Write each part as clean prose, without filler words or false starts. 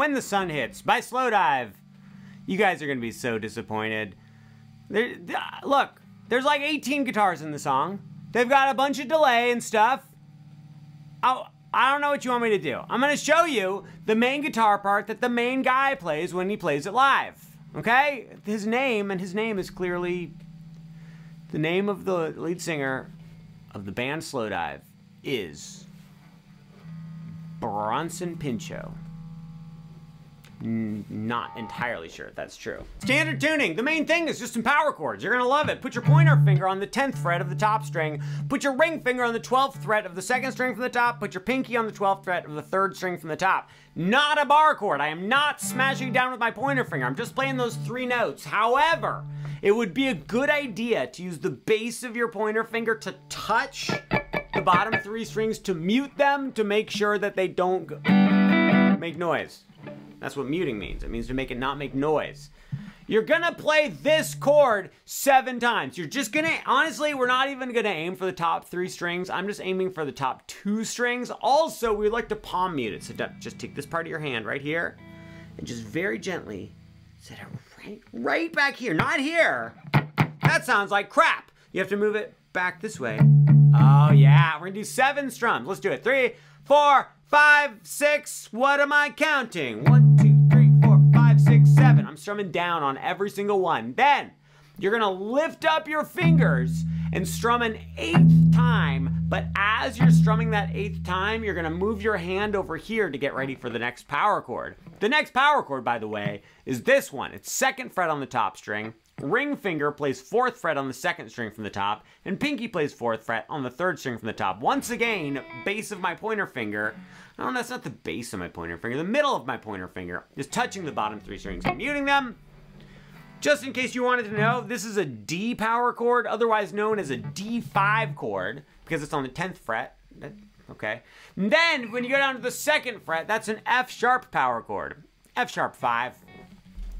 When the Sun Hits by Slowdive. You guys are going to be so disappointed. Look, there's like 18 guitars in the song. They've got a bunch of delay and stuff. I don't know what you want me to do. I'm going to show you the main guitar part that the main guy plays when he plays it live. Okay? His name is clearly the name of the lead singer of the band Slowdive is Bronson Pinchot. Not entirely sure if that's true. Standard tuning. The main thing is just some power chords. You're gonna love it. Put your pointer finger on the 10th fret of the top string. Put your ring finger on the 12th fret of the 2nd string from the top. Put your pinky on the 12th fret of the 3rd string from the top. Not a bar chord. I am not smashing down with my pointer finger. I'm just playing those 3 notes. However, it would be a good idea to use the base of your pointer finger to touch the bottom 3 strings to mute them to make sure that they don't make noise. That's what muting means. It means to make it not make noise. You're gonna play this chord 7 times. You're just gonna, honestly, we're not even gonna aim for the top 3 strings. I'm just aiming for the top 2 strings. Also, we like to palm mute it. So just take this part of your hand right here and just very gently set it right back here, not here. That sounds like crap. You have to move it back this way. Oh yeah, we're gonna do 7 strums. Let's do it. 3, 4, 5, 6, what am I counting? 1, 2, 3, 4, 5, 6, 7. I'm strumming down on every single one. Then, you're gonna lift up your fingers and strum an 8th time, but as you're strumming that 8th time, you're gonna move your hand over here to get ready for the next power chord. The next power chord, by the way, is this one. It's 2nd fret on the top string. Ring finger plays 4th fret on the 2nd string from the top, and pinky plays 4th fret on the 3rd string from the top. Once again, base of my pointer finger, no, that's not the base of my pointer finger, the middle of my pointer finger is touching the bottom 3 strings and muting them. Just in case you wanted to know, this is a D power chord, otherwise known as a D5 chord, because it's on the 10th fret. Okay. And then, when you go down to the 2nd fret, that's an F sharp power chord. F sharp 5.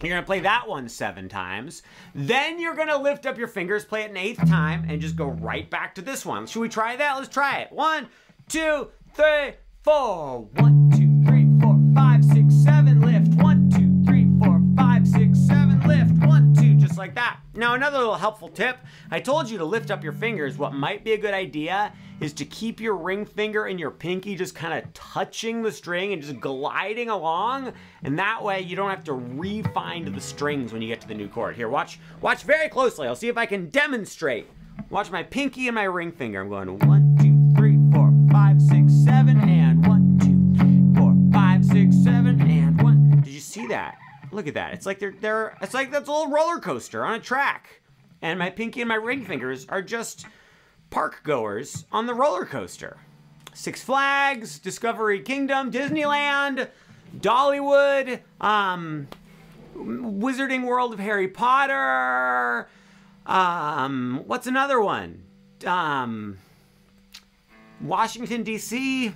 You're gonna play that one 7 times. Then you're gonna lift up your fingers, play it an 8th time, and just go right back to this one. Should we try that? Let's try it. 1, 2, 3, 4. 1, 2, 3, 4, 5, 6, 7, lift. 1, 2, 3, 4, 5, 6, 7, lift. 1, 2, just like that. Now another little helpful tip. I told you to lift up your fingers. What might be a good idea is to keep your ring finger and your pinky just kind of touching the string and just gliding along. And that way you don't have to re-find the strings when you get to the new chord. Here, watch very closely. I'll see if I can demonstrate. Watch my pinky and my ring finger. I'm going 1, 2, 3, 4, 5, 6, 7, and 1, 2, 3, 4, 5, 6, 7, and 1. Did you see that? Look at that. It's like it's like that's a little roller coaster on a track. And my pinky and my ring fingers are just park goers on the roller coaster. Six Flags, Discovery Kingdom, Disneyland, Dollywood, Wizarding World of Harry Potter, what's another one? Washington, D.C.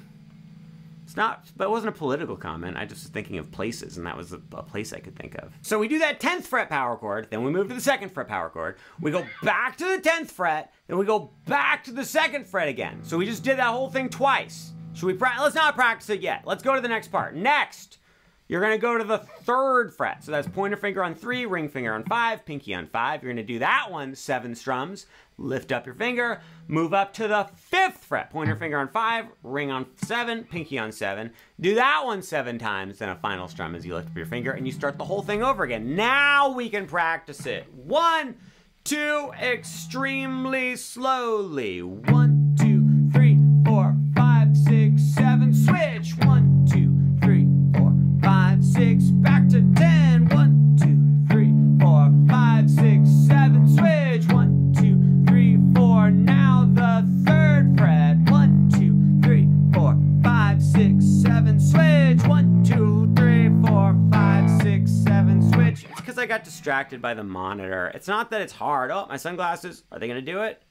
It's not, but it wasn't a political comment. I just was thinking of places, and that was a place I could think of. So we do that 10th fret power chord, then we move to the 2nd fret power chord. We go back to the 10th fret, then we go back to the 2nd fret again. So we just did that whole thing twice. Should we let's not practice it yet. Let's go to the next part. Next, you're gonna go to the 3rd fret. So that's pointer finger on 3, ring finger on 5, pinky on 5. You're gonna do that one 7 strums. Lift up your finger, move up to the 5th fret. Pointer finger on 5, ring on 7, pinky on 7. Do that one 7 times, then a final strum as you lift up your finger, and you start the whole thing over again. Now we can practice it. 1, 2, extremely slowly. 1, 2, 3, 4, 5, 6, 7, switch. 1, 2, 3, 4, 5, 6, back to 10. 1, 2, 3, 4, 5, 6, 7, switch. 1, 2, 3, 4, now the 3rd fret. 1, 2, 3, 4, 5, 6, 7, switch. 1, 2, 3, 4, 5, 6, 7, switch. It's because I got distracted by the monitor. It's not that it's hard. Oh, my sunglasses, are they gonna do it?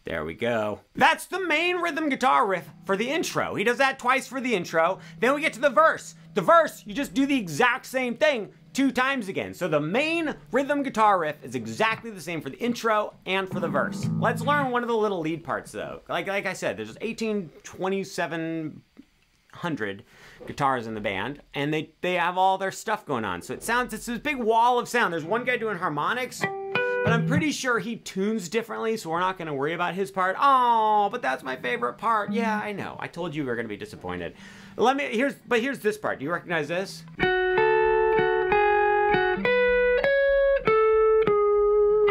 There we go. That's the main rhythm guitar riff for the intro. He does that twice for the intro. Then we get to the verse. The verse, you just do the exact same thing 2 times again. So the main rhythm guitar riff is exactly the same for the intro and for the verse. Let's learn one of the little lead parts though. Like I said, there's 27 600 guitars in the band, and they have all their stuff going on. So it's this big wall of sound. There's one guy doing harmonics, but I'm pretty sure he tunes differently, so we're not gonna worry about his part. Oh, but that's my favorite part. Yeah, I know. I told you we were gonna be disappointed. Here's this part. Do you recognize this?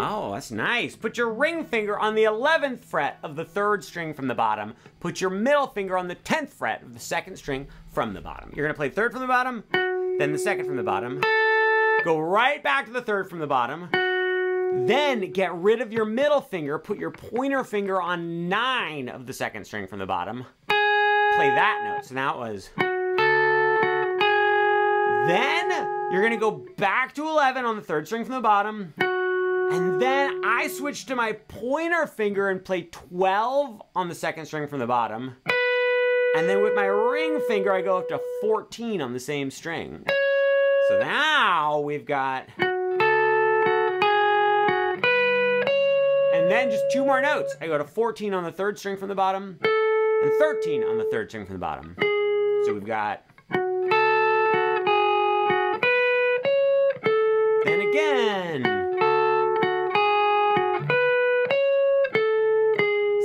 Oh, that's nice. Put your ring finger on the 11th fret of the 3rd string from the bottom. Put your middle finger on the 10th fret of the 2nd string from the bottom. You're gonna play 3rd from the bottom, then the 2nd from the bottom. Go right back to the 3rd from the bottom. Then get rid of your middle finger. Put your pointer finger on 9 of the 2nd string from the bottom. Play that note. So now it was. Then you're gonna go back to 11 on the 3rd string from the bottom. And then I switch to my pointer finger and play 12 on the 2nd string from the bottom. And then with my ring finger, I go up to 14 on the same string. So now we've got... And then just 2 more notes. I go to 14 on the 3rd string from the bottom and 13 on the 3rd string from the bottom. So we've got... Then again...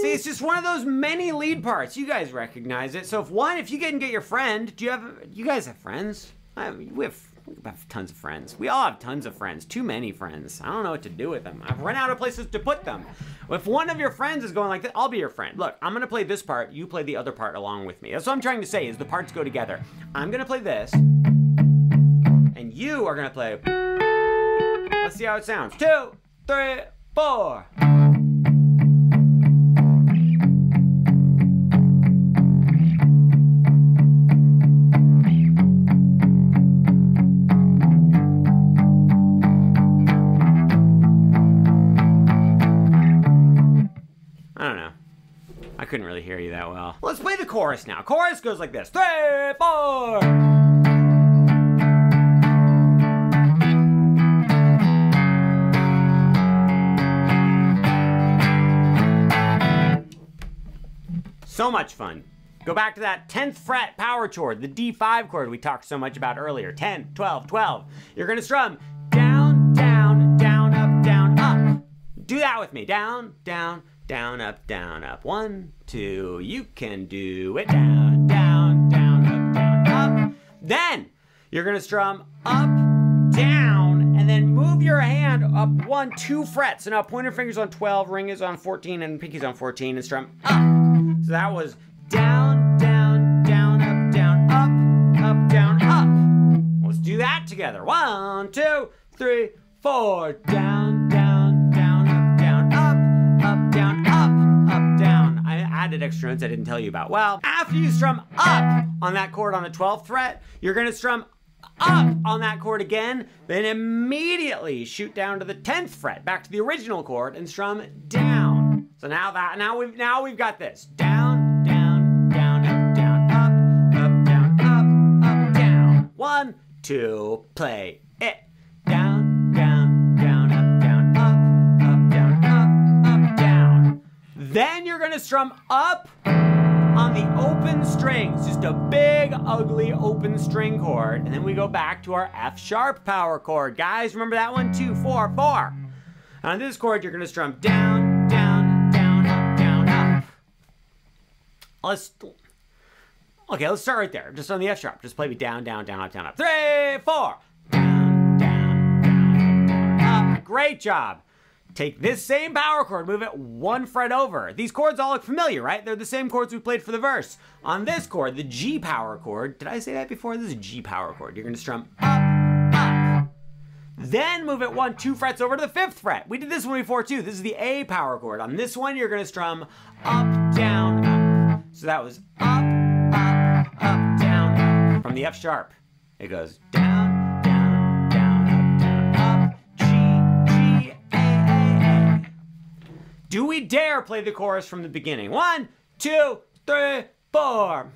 See, it's just one of those many lead parts. You guys recognize it. So if you can get your friend, you guys have friends? We have tons of friends. We all have tons of friends. Too many friends. I don't know what to do with them. I've run out of places to put them. If one of your friends is going like this, I'll be your friend. Look, I'm gonna play this part, you play the other part along with me. That's what I'm trying to say, is the parts go together. I'm gonna play this, and you are gonna play. Let's see how it sounds. 2, 3, 4. Couldn't really hear you that well. Let's play the chorus now. Chorus goes like this. 3, 4. So much fun. Go back to that 10th fret power chord, the D5 chord we talked so much about earlier. 10, 12, 12. You're gonna strum down, down, down, up, down, up. Do that with me. Down, down, down, up, down, up. 1, 2, you can do it. Down, down, down, up, down, up. Then you're gonna strum up, down, and then move your hand up 1, 2 frets. So now pointer finger's on 12, ring is on 14, and pinky's on 14, and strum up. So that was down, down, down, up, down, up, down, up. Let's do that together. 1, 2, 3, 4. Down, down, down, up, down, up, down, up, down. I added extra notes I didn't tell you about. Well, after you strum up on that chord on the 12th fret, you're gonna strum up on that chord again, then immediately shoot down to the 10th fret, back to the original chord, and strum down. So now we've got this. Down, down, down, up, down, up, down, up, down. 1, 2, play it. Down, down, down, up, down, up, down. Then you're gonna strum up on the open strings, just a big, ugly open string chord. And then we go back to our F sharp power chord. Guys, remember that one? 2, 4, 4. On this chord, you're gonna strum down, down, down, up, down, up. Let's start right there. Just on the F sharp. Just play me down, down, down, up, down, up. 3, 4. Down, down, down, down, up. Great job. Take this same power chord, move it 1 fret over. These chords all look familiar, right? They're the same chords we played for the verse. On this chord, the G power chord, did I say that before? This is a G power chord. You're gonna strum up, up. Then move it 1, 2 frets over to the 5th fret. We did this one before too. This is the A power chord. On this one, you're gonna strum up, down, up. So that was up, down, up. From the F sharp, it goes down, down, down, up, down, up. G, A. Do we dare play the chorus from the beginning? 1, 2, 3, 4.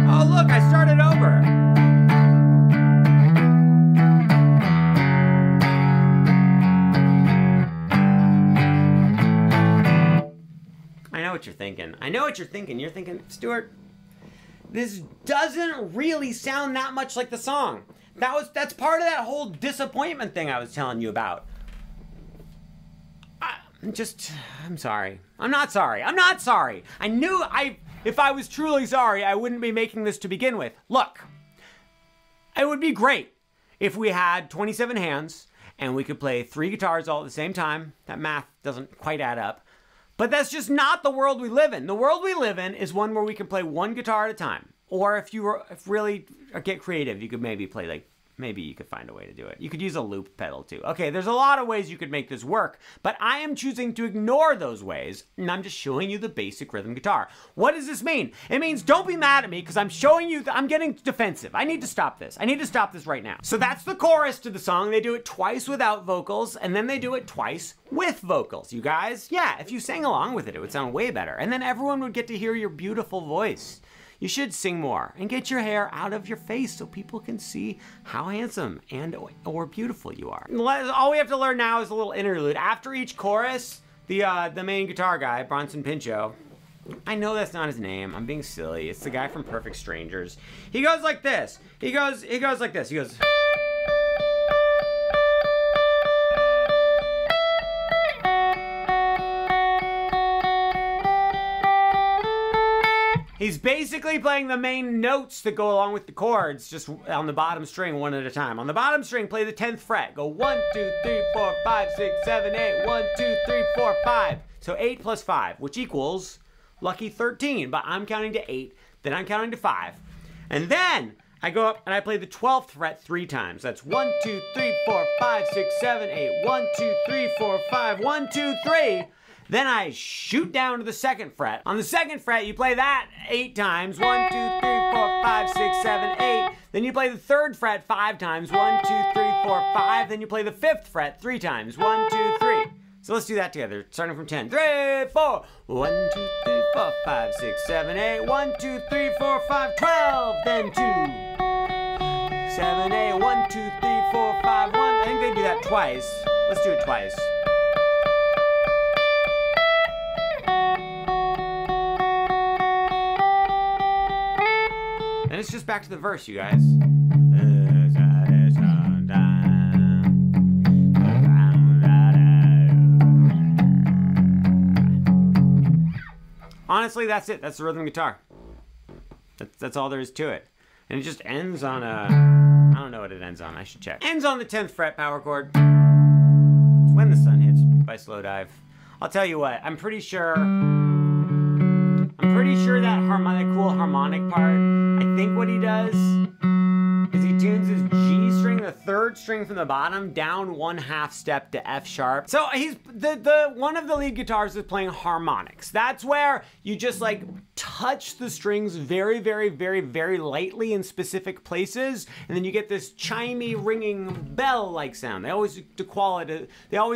Oh, look, I started over. thinking. I know what you're thinking. You're thinking, Stuart, this doesn't really sound that much like the song. That's part of that whole disappointment thing I was telling you about. I'm sorry. I'm not sorry. I'm not sorry. I knew if I was truly sorry, I wouldn't be making this to begin with. Look, it would be great if we had 27 hands and we could play 3 guitars all at the same time. That math doesn't quite add up. But that's just not the world we live in. The world we live in is one where we can play 1 guitar at a time. Or if really get creative, you could maybe play like, maybe you could find a way to do it. You could use a loop pedal too. Okay, there's a lot of ways you could make this work, but I am choosing to ignore those ways, and I'm just showing you the basic rhythm guitar. What does this mean? It means don't be mad at me because I'm showing you I'm getting defensive. I need to stop this. I need to stop this right now. So that's the chorus to the song. They do it twice without vocals, and then they do it twice with vocals. You guys, yeah, if you sang along with it, it would sound way better, and then everyone would get to hear your beautiful voice. You should sing more and get your hair out of your face so people can see how handsome and or beautiful you are. All we have to learn now is a little interlude. After each chorus, the main guitar guy, Bronson Pinchot, I know that's not his name. I'm being silly. It's the guy from Perfect Strangers. He goes like this. He goes like this. He goes. He's basically playing the main notes that go along with the chords, just on the bottom string, one at a time. On the bottom string, play the 10th fret. Go 1, 2, 3, 4, 5, 6, 7, 8. 1, 2, 3, 4, 5. So 8 plus 5, which equals lucky 13. But I'm counting to 8, then I'm counting to 5. And then I go up and I play the 12th fret 3 times. That's 1, 2, 3, 4, 5, 6, 7, 8. 1, 2, 3, 4, 5. 1, 2, 3. Then I shoot down to the 2nd fret. On the 2nd fret, you play that 8 times. 1, 2, 3, 4, 5, 6, 7, 8. Then you play the 3rd fret 5 times. 1, 2, 3, 4, 5. Then you play the 5th fret 3 times. 1, 2, 3. So let's do that together, starting from 10. 3, 4. 1, 2, 3, 4, 5, 6, 7, 8. 1, 2, 3, 4, 5, 12. Then 2, 7, 8. 1, 2, 3, 4, 5, 1. I think they do that twice. Let's do it twice. And it's just back to the verse, you guys. Honestly, that's it. That's the rhythm guitar. That's all there is to it. And it just ends on a... I don't know what it ends on. I should check. Ends on the 10th fret power chord. It's When the Sun Hits by Slowdive. I'll tell you what. I'm pretty sure that cool harmonic part, I think what he does is he tunes his G string, the 3rd string from the bottom, down 1/2 step to F sharp. So he's one of the lead guitars is playing harmonics. That's where you just like touch the strings very, very, very, very lightly in specific places, and then you get this chimey, ringing bell-like sound. They always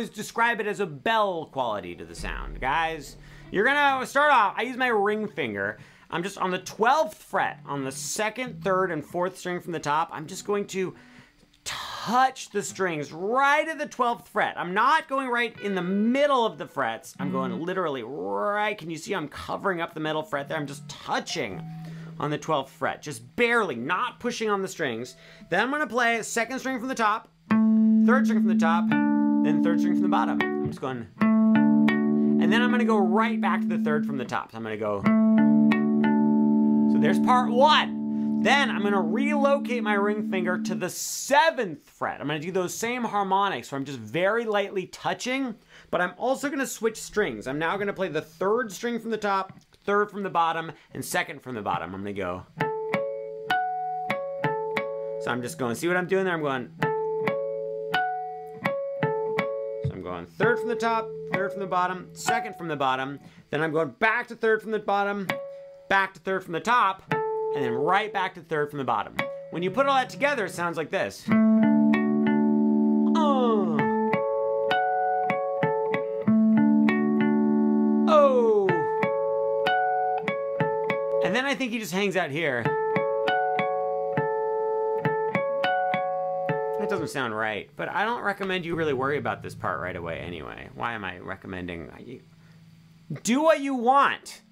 describe it as a bell quality to the sound. Guys, you're gonna start off, I use my ring finger. I'm just on the 12th fret, on the 2nd, 3rd, and 4th string from the top. I'm just going to touch the strings right at the 12th fret. I'm not going right in the middle of the frets. I'm going literally right. Can you see I'm covering up the middle fret there? I'm just touching on the 12th fret, just barely, not pushing on the strings. Then I'm gonna play 2nd string from the top, 3rd string from the top, then 3rd string from the bottom. I'm just going, and then I'm gonna go right back to the 3rd from the top. So I'm gonna go, so there's part 1. Then I'm gonna relocate my ring finger to the 7th fret. I'm gonna do those same harmonics where I'm just very lightly touching, but I'm also gonna switch strings. I'm now gonna play the 3rd string from the top, 3rd from the bottom, and 2nd from the bottom. I'm gonna go. So I'm just going, see what I'm doing there? I'm going. So I'm going 3rd from the top, 3rd from the bottom, 2nd from the bottom. Then I'm going back to 3rd from the bottom, back to 3rd from the top, and then right back to 3rd from the bottom. When you put all that together, it sounds like this. Oh. Oh. And then I think he just hangs out here. That doesn't sound right, but I don't recommend you really worry about this part right away anyway. Why am I recommending? Do what you want.